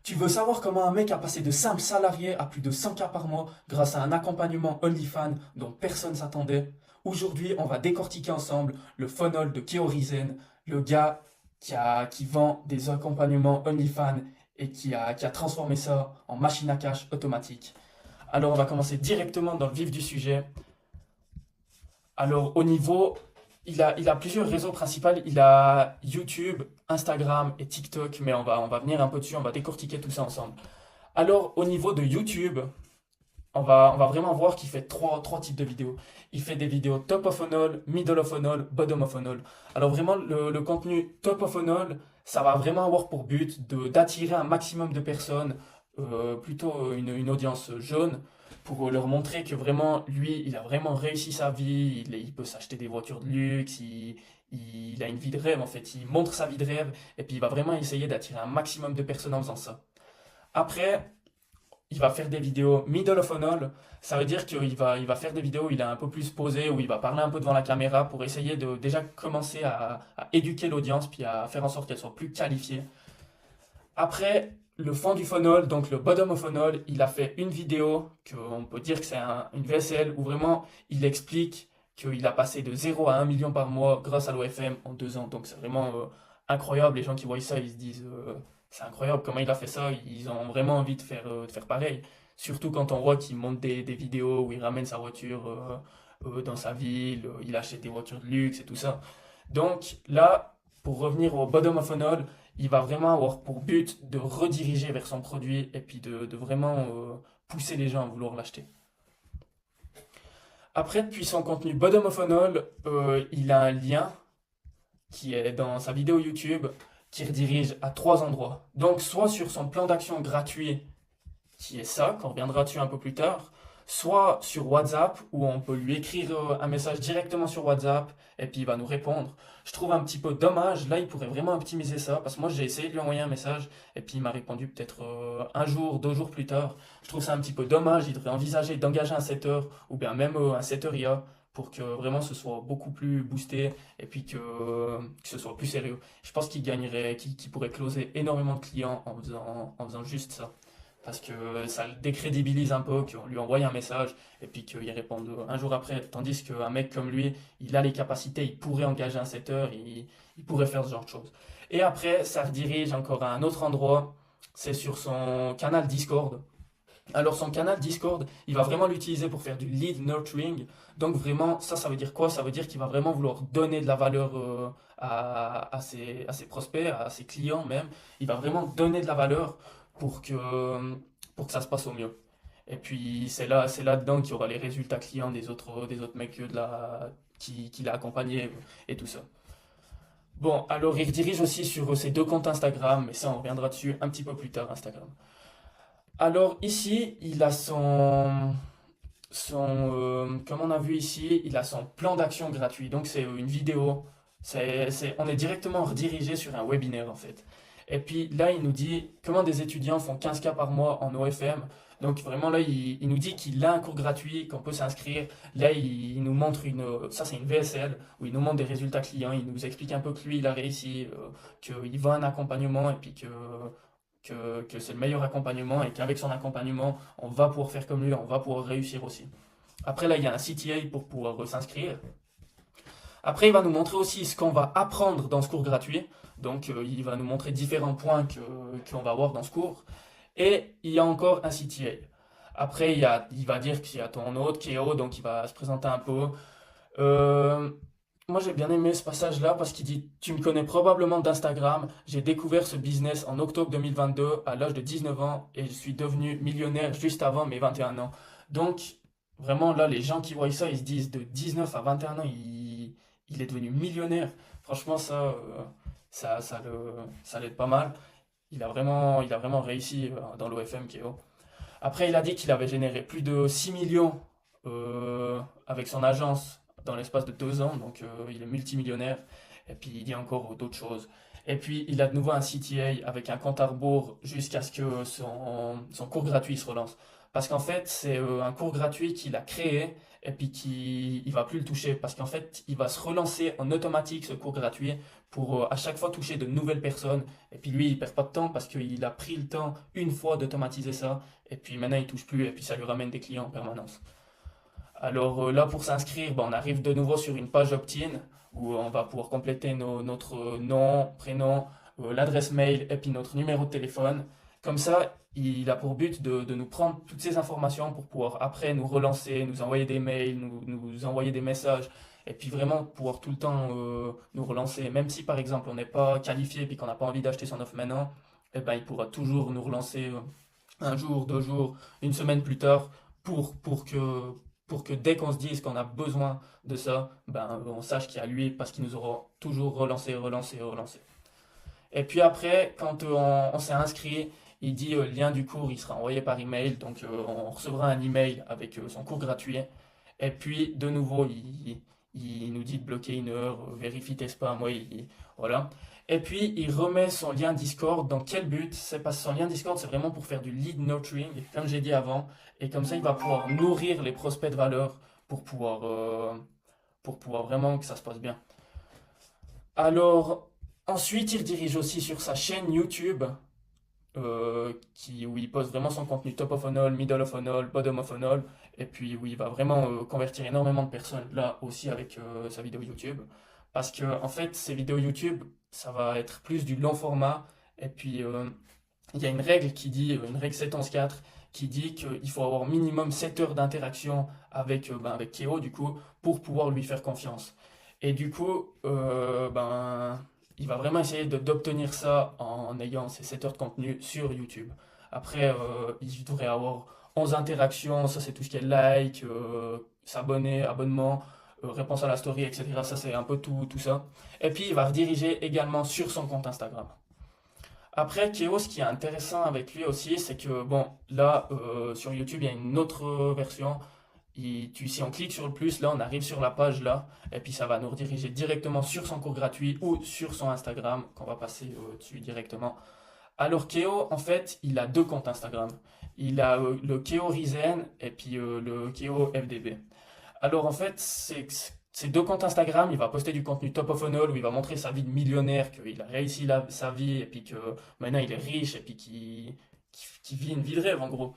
Tu veux savoir comment un mec a passé de simple salarié à plus de 100K par mois grâce à un accompagnement OnlyFans dont personne s'attendait? Aujourd'hui, on va décortiquer ensemble le funnel de Keorizen, le gars qui vend des accompagnements OnlyFans et qui a transformé ça en machine à cash automatique. Alors, on va commencer directement dans le vif du sujet. Alors, au niveau, il a plusieurs réseaux principaux. Il a YouTube, Instagram et TikTok, mais on va venir un peu dessus, on va décortiquer tout ça ensemble. Alors, au niveau de YouTube, on va vraiment voir qu'il fait trois types de vidéos. Il fait des vidéos top of funnel, middle of funnel, bottom of funnel. Alors, vraiment, le contenu top of funnel, ça va vraiment avoir pour but d'attirer un maximum de personnes, plutôt une audience jeune, pour leur montrer que vraiment, lui, il a vraiment réussi sa vie, il peut s'acheter des voitures de luxe, il a une vie de rêve en fait, il montre sa vie de rêve, et puis il va vraiment essayer d'attirer un maximum de personnes en faisant ça. Après, il va faire des vidéos middle of funnel, ça veut dire qu'il va faire des vidéos où il est un peu plus posé, où il va parler un peu devant la caméra pour essayer de déjà commencer à éduquer l'audience, puis à faire en sorte qu'elle soit plus qualifiée. Après, le fond du funnel, donc le bottom of funnel, il a fait une vidéo qu'on peut dire que c'est une VSL où vraiment il explique qu'il a passé de 0 à 1 million par mois grâce à l'OFM en 2 ans. Donc c'est vraiment incroyable. Les gens qui voient ça, ils se disent c'est incroyable comment il a fait ça. Ils ont vraiment envie de faire pareil. Surtout quand on voit qu'il monte des vidéos où il ramène sa voiture dans sa ville, il achète des voitures de luxe et tout ça. Donc là, pour revenir au bottom of funnel, il va vraiment avoir pour but de rediriger vers son produit et puis de vraiment pousser les gens à vouloir l'acheter. Après, depuis son contenu bottom of funnel, il a un lien qui est dans sa vidéo YouTube qui redirige à trois endroits. Donc, soit sur son plan d'action gratuit, qui est ça, qu'on reviendra dessus un peu plus tard, soit sur WhatsApp, où on peut lui écrire un message directement sur WhatsApp, et puis il va nous répondre. Je trouve un petit peu dommage, là il pourrait vraiment optimiser ça, parce que moi j'ai essayé de lui envoyer un message, et puis il m'a répondu peut-être un jour, 2 jours plus tard. Je trouve ça un petit peu dommage, il devrait envisager d'engager un setter, ou bien même un setter IA, pour que vraiment ce soit beaucoup plus boosté, et puis que ce soit plus sérieux. Je pense qu'il gagnerait, qu'il pourrait closer énormément de clients en faisant juste ça. Parce que ça le décrédibilise un peu, qu'on lui envoie un message et puis qu'il réponde un jour après. Tandis qu'un mec comme lui, il a les capacités, il pourrait engager un setter, il pourrait faire ce genre de choses. Et après, ça redirige encore à un autre endroit, c'est sur son canal Discord. Alors son canal Discord, il va vraiment l'utiliser pour faire du lead nurturing. Donc vraiment, ça veut dire quoi? Ça veut dire qu'il va vraiment vouloir donner de la valeur à ses prospects, à ses clients même. Il va vraiment donner de la valeur pour que ça se passe au mieux. Et puis c'est là-dedans qu'il y aura les résultats clients des autres mecs qui l'a accompagné et tout ça. Bon, alors il redirige aussi sur ses deux comptes Instagram, mais ça on reviendra dessus un petit peu plus tard, Instagram. Alors ici, il a comme on a vu ici, il a son plan d'action gratuit. Donc c'est une vidéo. On est directement redirigé sur un webinaire en fait. Et puis là, il nous dit comment des étudiants font 15K par mois en OFM. Donc vraiment là, il nous dit qu'il a un cours gratuit, qu'on peut s'inscrire. Là, il nous montre ça c'est une VSL, où il nous montre des résultats clients. Il nous explique un peu que lui, il a réussi, qu'il vend un accompagnement et puis que c'est le meilleur accompagnement et qu'avec son accompagnement, on va pouvoir faire comme lui, on va pouvoir réussir aussi. Après, là, il y a un CTA pour pouvoir s'inscrire. Après, il va nous montrer aussi ce qu'on va apprendre dans ce cours gratuit. Donc, il va nous montrer différents points qu'on va voir dans ce cours. Et il y a encore un CTA. Après, il va dire qu'il y a ton autre, Kéo, donc il va se présenter un peu. Euh, Moi, j'ai bien aimé ce passage-là parce qu'il dit, tu me connais probablement d'Instagram. J'ai découvert ce business en octobre 2022 à l'âge de 19 ans et je suis devenu millionnaire juste avant mes 21 ans. Donc, vraiment, là, les gens qui voient ça, ils se disent de 19 à 21 ans, il est devenu millionnaire. Franchement, ça l'aide pas mal. Il a vraiment réussi dans l'OFM Kéo. Après, il a dit qu'il avait généré plus de 6 millions avec son agence dans l'espace de 2 ans, donc il est multimillionnaire. Et puis il dit encore d'autres choses. Et puis il a de nouveau un CTA avec un compte à rebours jusqu'à ce que son cours gratuit se relance. Parce qu'en fait, c'est un cours gratuit qu'il a créé et puis qui il va plus le toucher parce qu'en fait, il va se relancer en automatique ce cours gratuit pour à chaque fois toucher de nouvelles personnes. Et puis lui, il perd pas de temps parce qu'il a pris le temps une fois d'automatiser ça et puis maintenant il touche plus et puis ça lui ramène des clients en permanence. Alors là, pour s'inscrire, ben, on arrive de nouveau sur une page opt-in où on va pouvoir compléter notre nom, prénom, l'adresse mail et puis notre numéro de téléphone. Comme ça, il a pour but de nous prendre toutes ces informations pour pouvoir après nous relancer, nous envoyer des mails, nous envoyer des messages et puis vraiment pouvoir tout le temps nous relancer. Même si par exemple on n'est pas qualifié et qu'on n'a pas envie d'acheter son offre maintenant, eh ben, il pourra toujours nous relancer un jour, 2 jours, une semaine plus tard pour, pour que, pour que dès qu'on se dise qu'on a besoin de ça, ben, on sache qu'il y a lui parce qu'il nous aura toujours relancé, relancé, relancé. Et puis après, quand on s'est inscrit, il dit le lien du cours, il sera envoyé par email, donc on recevra un email avec son cours gratuit. Et puis de nouveau, il nous dit de bloquer une heure, vérifie tes spams, voilà. Et puis il remet son lien Discord. Dans quel but? C'est parce que son lien Discord, c'est vraiment pour faire du lead nurturing, comme j'ai dit avant. Et comme ça, il va pouvoir nourrir les prospects de valeur pour pouvoir vraiment que ça se passe bien. Alors, ensuite, il redirige aussi sur sa chaîne YouTube où il poste vraiment son contenu top of funnel, middle of funnel, bottom of funnel, et puis où il va vraiment convertir énormément de personnes là aussi avec sa vidéo YouTube. Parce que en fait, ces vidéos YouTube, ça va être plus du long format, et puis il y a une règle qui dit, une règle 7-11-4, qui dit qu'il faut avoir minimum 7 heures d'interaction avec Keo, du coup, pour pouvoir lui faire confiance. Et du coup, il va vraiment essayer d'obtenir ça en ayant ces 7 heures de contenu sur YouTube. Après, il devrait avoir 11 interactions, ça c'est tout ce qui est like, s'abonner, abonnement, réponse à la story, etc. Ça c'est un peu tout ça. Et puis il va rediriger également sur son compte Instagram. Après, Keo, ce qui est intéressant avec lui aussi, c'est que, bon, là, sur YouTube, il y a une autre version. Si on clique sur le plus, là, on arrive sur la page là, et puis ça va nous rediriger directement sur son cours gratuit ou sur son Instagram, qu'on va passer dessus directement. Alors, Keo, en fait, il a deux comptes Instagram. Il a le Keo Risen et puis le Keo FDB. Alors en fait, ces deux comptes Instagram, il va poster du contenu top of funnel où il va montrer sa vie de millionnaire, qu'il a réussi sa vie et puis que maintenant il est riche et puis qu'il vit une vie de rêve en gros.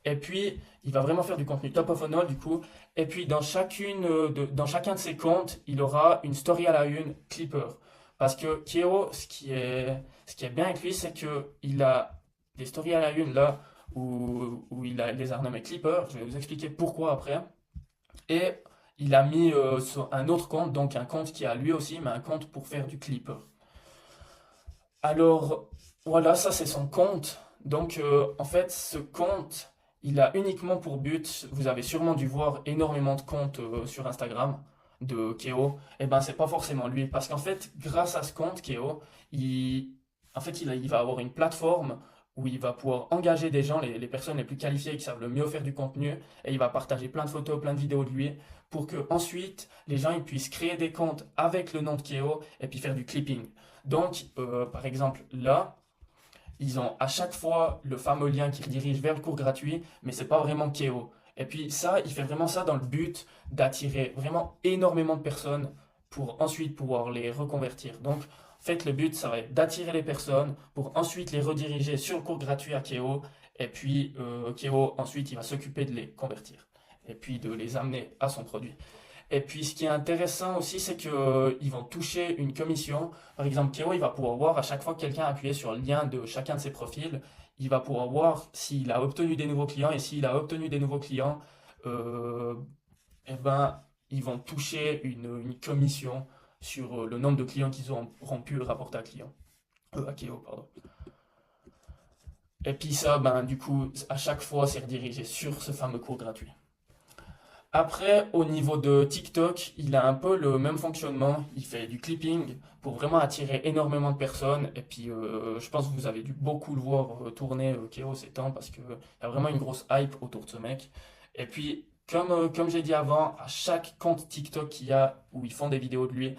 Et puis il va vraiment faire du contenu top of funnel du coup. Et puis dans chacun de ses comptes, il aura une story à la une Clipper. Parce que Keo, ce qui est bien avec lui, c'est que il a des stories à la une là où il les a renommés Clipper. Je vais vous expliquer pourquoi après. Et il a mis sur un autre compte, donc un compte qui a lui aussi, mais un compte pour faire du clipper. Alors, voilà, ça c'est son compte. Donc, en fait, ce compte, il a uniquement pour but, vous avez sûrement dû voir énormément de comptes sur Instagram de Keo, et ben c'est pas forcément lui, parce qu'en fait, grâce à ce compte Keo, il va avoir une plateforme où il va pouvoir engager des gens, les personnes les plus qualifiées qui savent le mieux faire du contenu, et il va partager plein de photos, plein de vidéos de lui, pour que ensuite les gens ils puissent créer des comptes avec le nom de Keo et puis faire du clipping. Donc, par exemple, là, ils ont à chaque fois le fameux lien qui redirige vers le cours gratuit, mais c'est pas vraiment Keo. Et puis ça, il fait vraiment ça dans le but d'attirer vraiment énormément de personnes pour ensuite pouvoir les reconvertir. Donc, en fait, le but, ça va être d'attirer les personnes pour ensuite les rediriger sur le cours gratuit à Keo. Et puis, Keo, ensuite, il va s'occuper de les convertir et puis de les amener à son produit. Et puis, ce qui est intéressant aussi, c'est qu'ils vont toucher une commission. Par exemple, Keo, il va pouvoir voir à chaque fois que quelqu'un a appuyé sur le lien de chacun de ses profils, il va pouvoir voir s'il a obtenu des nouveaux clients. Et s'il a obtenu des nouveaux clients, euh, eh ben, ils vont toucher une commission sur le nombre de clients qu'ils auront pu rapporter à Keo, pardon. Et puis ça, ben, du coup, à chaque fois, c'est redirigé sur ce fameux cours gratuit. Après, au niveau de TikTok, il a un peu le même fonctionnement. Il fait du clipping pour vraiment attirer énormément de personnes. Et puis, je pense que vous avez dû beaucoup le voir tourner Keo ces temps parce qu'il y a vraiment une grosse hype autour de ce mec. Et puis, comme j'ai dit avant, à chaque compte TikTok qu'il y a où ils font des vidéos de lui,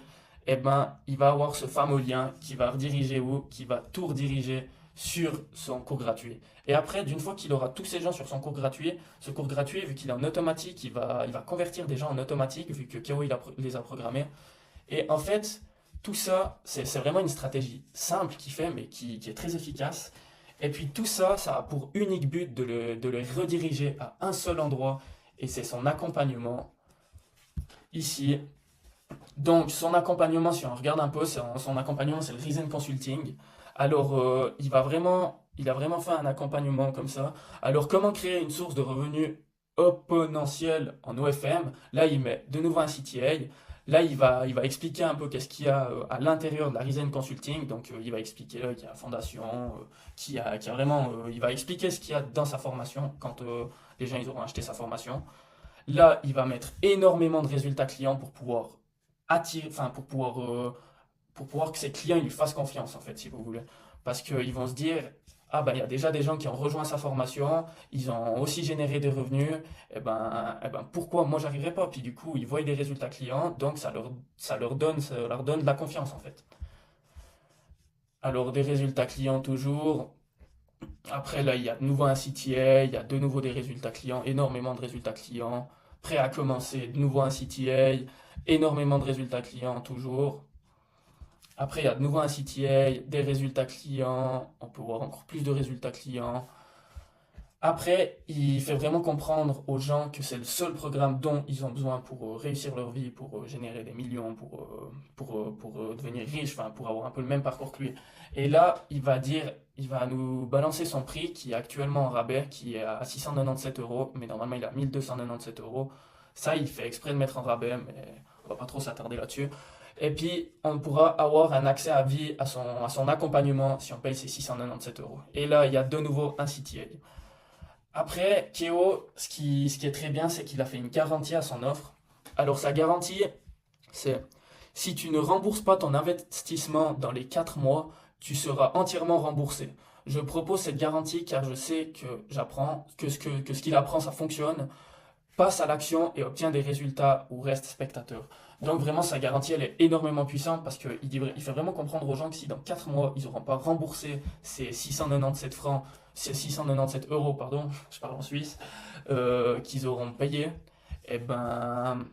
eh ben, il va avoir ce fameux lien qui va rediriger où, qui va tout rediriger sur son cours gratuit. Et après, d'une fois qu'il aura tous ces gens sur son cours gratuit, ce cours gratuit, vu qu'il est en automatique, il va convertir des gens en automatique, vu que Kao les a programmés. Et en fait, tout ça, c'est vraiment une stratégie simple qu'il fait, mais qui est très efficace. Et puis tout ça, ça a pour unique but de le rediriger à un seul endroit, et c'est son accompagnement ici. Donc son accompagnement, si on regarde un peu, son accompagnement, c'est le Risen Consulting. Alors il a vraiment fait un accompagnement comme ça. Alors comment créer une source de revenus exponentielle en OFM? Là, il met de nouveau un CTA. Là, il va expliquer un peu qu'est-ce qu'il y a à l'intérieur de la Risen Consulting. Donc, il va expliquer qu'il y a la fondation, qu'il y a vraiment, il va expliquer ce qu'il y a dans sa formation quand les gens ils auront acheté sa formation. Là, il va mettre énormément de résultats clients pour pouvoir attirer, enfin, pour pouvoir que ses clients ils lui fassent confiance, en fait, si vous voulez. Parce qu'ils vont se dire, ah ben, il y a déjà des gens qui ont rejoint sa formation, ils ont aussi généré des revenus, et ben pourquoi moi j'arriverai pas? Puis du coup, ils voient des résultats clients, donc ça leur donne de la confiance, en fait. Alors, des résultats clients toujours. Après, là, il y a de nouveau un CTA, il y a de nouveau des résultats clients, énormément de résultats clients. Prêt à commencer, de nouveau un CTA, énormément de résultats clients toujours. Après, il y a de nouveau un CTA, des résultats clients, on peut voir encore plus de résultats clients. Après, il fait vraiment comprendre aux gens que c'est le seul programme dont ils ont besoin pour réussir leur vie, pour générer des millions, pour devenir riche, enfin, pour avoir un peu le même parcours que lui. Et là, il va nous balancer son prix qui est actuellement en rabais, qui est à 697 euros, mais normalement il est à 1297 euros. Ça, il fait exprès de mettre en rabais, mais on va pas trop s'attarder là-dessus. Et puis, on pourra avoir un accès à vie à son accompagnement si on paye ces 697 euros. Et là, il y a de nouveau un CTA. Après, Keo, ce qui est très bien, c'est qu'il a fait une garantie à son offre. Alors, sa garantie, c'est si tu ne rembourses pas ton investissement dans les 4 mois, tu seras entièrement remboursé. Je propose cette garantie car je sais que j'apprends, que ce qu'il apprend, ça fonctionne, passe à l'action et obtient des résultats ou reste spectateur. Donc vraiment, sa garantie, elle est énormément puissante parce qu'il fait vraiment comprendre aux gens que si dans 4 mois, ils n'auront pas remboursé ces 697 francs, ces 697 euros, pardon, je parle en Suisse, qu'ils auront payé, eh ben,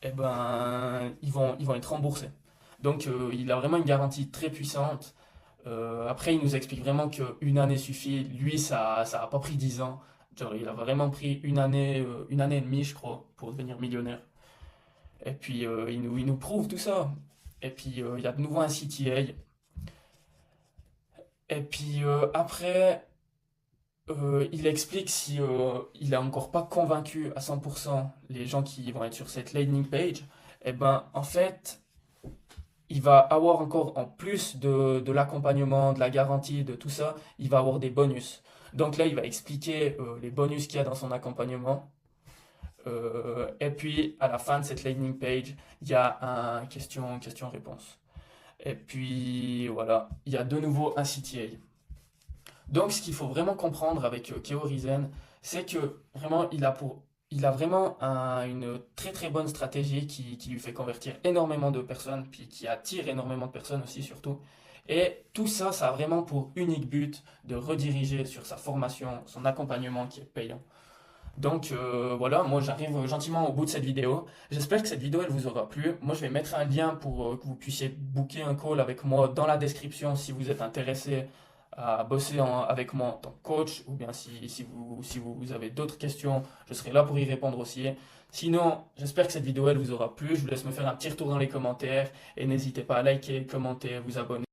ils vont être remboursés. Donc il a vraiment une garantie très puissante. Après, il nous explique vraiment qu'une année suffit. Lui, ça a pas pris 10 ans. Genre, il a vraiment pris une année et demie, je crois, pour devenir millionnaire. Et puis, il nous prouve tout ça. Et puis, il y a de nouveau un CTA. Et puis, après, il explique si il n'est encore pas convaincu à 100% les gens qui vont être sur cette landing page. Et ben, en fait, il va avoir encore, en plus de l'accompagnement, de la garantie, de tout ça, il va avoir des bonus. Donc là, il va expliquer les bonus qu'il y a dans son accompagnement. Et puis, à la fin de cette landing page, il y a un question-réponse. Et puis, voilà, il y a de nouveau un CTA. Donc, ce qu'il faut vraiment comprendre avec Keo Risen, c'est que vraiment, il a vraiment une très très bonne stratégie qui lui fait convertir énormément de personnes, puis qui attire énormément de personnes aussi surtout. Et tout ça, ça a vraiment pour unique but de rediriger sur sa formation, son accompagnement qui est payant. Donc voilà, moi j'arrive gentiment au bout de cette vidéo. J'espère que cette vidéo elle vous aura plu. Moi je vais mettre un lien pour que vous puissiez booker un call avec moi dans la description si vous êtes intéressé à bosser avec moi en tant que coach ou bien si vous avez d'autres questions, je serai là pour y répondre aussi. Sinon, j'espère que cette vidéo elle vous aura plu. Je vous laisse me faire un petit retour dans les commentaires et n'hésitez pas à liker, commenter, vous abonner.